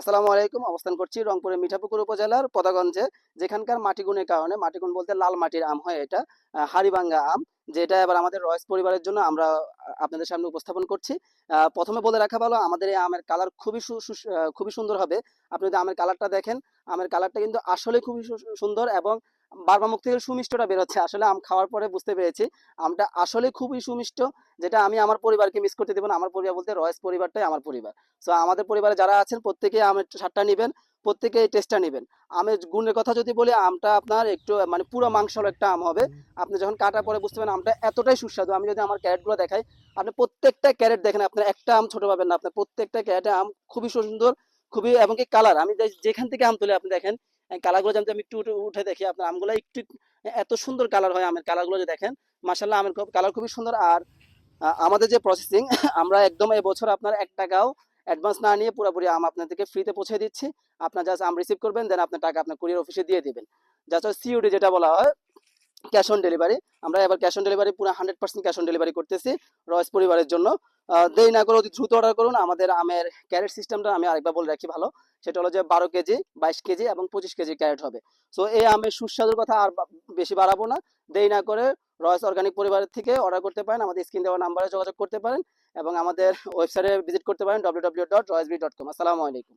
আসসালামু আলাইকুম। অবস্থান করছি রংপুরের মিঠাপুকুর উপজেলার পদাগঞ্জে, যেখানকার মাটিগুণের কারণে, মাটিগুণ বলতে লাল মাটির আম হয় এটা, হাড়িভাঙ্গা আম, যেটা এবার আমাদের রয়েস পরিবারের জন্য আমরা আপনাদের সামনে উপস্থাপন করছি। প্রথমে বলে রাখা ভালো, আমাদের এই আমের কালার খুবই সুন্দর হবে। আপনি যদি আমের কালারটা দেখেন, আমের কালারটা কিন্তু আসলে খুবই সুন্দর, এবং বারবার মুখ থেকে সুমিষ্টটা বের হচ্ছে। আসলে আম খাওয়ার পরে বুঝতে পেরেছি আমটা আসলে খুবই সুমিষ্ট, যেটা আমি আমার পরিবারকে মিস করতে দেবো না। আমার পরিবার বলতে রয়েস পরিবারটাই আমার পরিবার। সো আমাদের পরিবারে যারা আছেন প্রত্যেকে আমের স্বাদটা নেবেন, প্রত্যেকে এই টেস্টটা নেবেন। আমের গুণের কথা যদি বলি, আমটা আপনার একটু মানে পুরো মাংসল একটা আম হবে। আপনি যখন কাটার পরে বুঝতে পারেন আমটা এতটাই সুস্বাদু। আমি যদি আমার ক্যারেটগুলো দেখাই, আপনি প্রত্যেকটা ক্যারেট দেখেন, আপনার একটা আম ছোট পাবেন না। আপনার প্রত্যেকটা ক্যারেটে আম খুবই সুন্দর, খুবই, এবং কি কালার, আমি যেখান থেকে আম তুলে আপনি দেখেন কালারগুলো, যেমন আমি একটু উঠে দেখি, আপনার আমগুলো একটু এত সুন্দর কালার হয় আমের কালারগুলো যে দেখেন, মাসাল্লাহ আমের কালার খুবই সুন্দর। আর আমাদের যে প্রসেসিং, আমরা একদম এবছর আপনার 1 টাকাও অ্যাডভান্স না নিয়ে পুরোপুরি আম আপনাদেরকে ফ্রিতে পৌঁছে দিচ্ছি। আপনার জাস্ট আম রিসিভ করবেন, দেন আপনার টাকা আপনার কুরিয়ার অফিসে দিয়ে দিবেন। জাস্ট সিওডি যেটা বলা হয়, ক্যাশ অন ডেলিভারি। আমরা এবার ক্যাশ অন ডেলিভারি পুরো 100% ক্যাশ অন ডেলিভারি করতেছি রয়েস পরিবারের জন্য। দেরি না করে অতি দ্রুত অর্ডার করুন। আমাদের আমের ক্যারেট সিস্টেমটা আমি আরেকবার বলে রাখি ভালো, সেটা হলো যে 12 কেজি, 22 কেজি এবং 25 কেজি ক্যারেট হবে। সো এই আমের সুস্বাদুর কথা আর বেশি বাড়াবো না। দেরি না করে রয়েস অর্গানিক পরিবারের থেকে অর্ডার করতে পারেন, আমাদের স্ক্রিন দেওয়া নাম্বারে যোগাযোগ করতে পারেন, এবং আমাদের ওয়েবসাইটে ভিজিট করতে পারেন www.royesbee.com। আসসালামু আলাইকুম।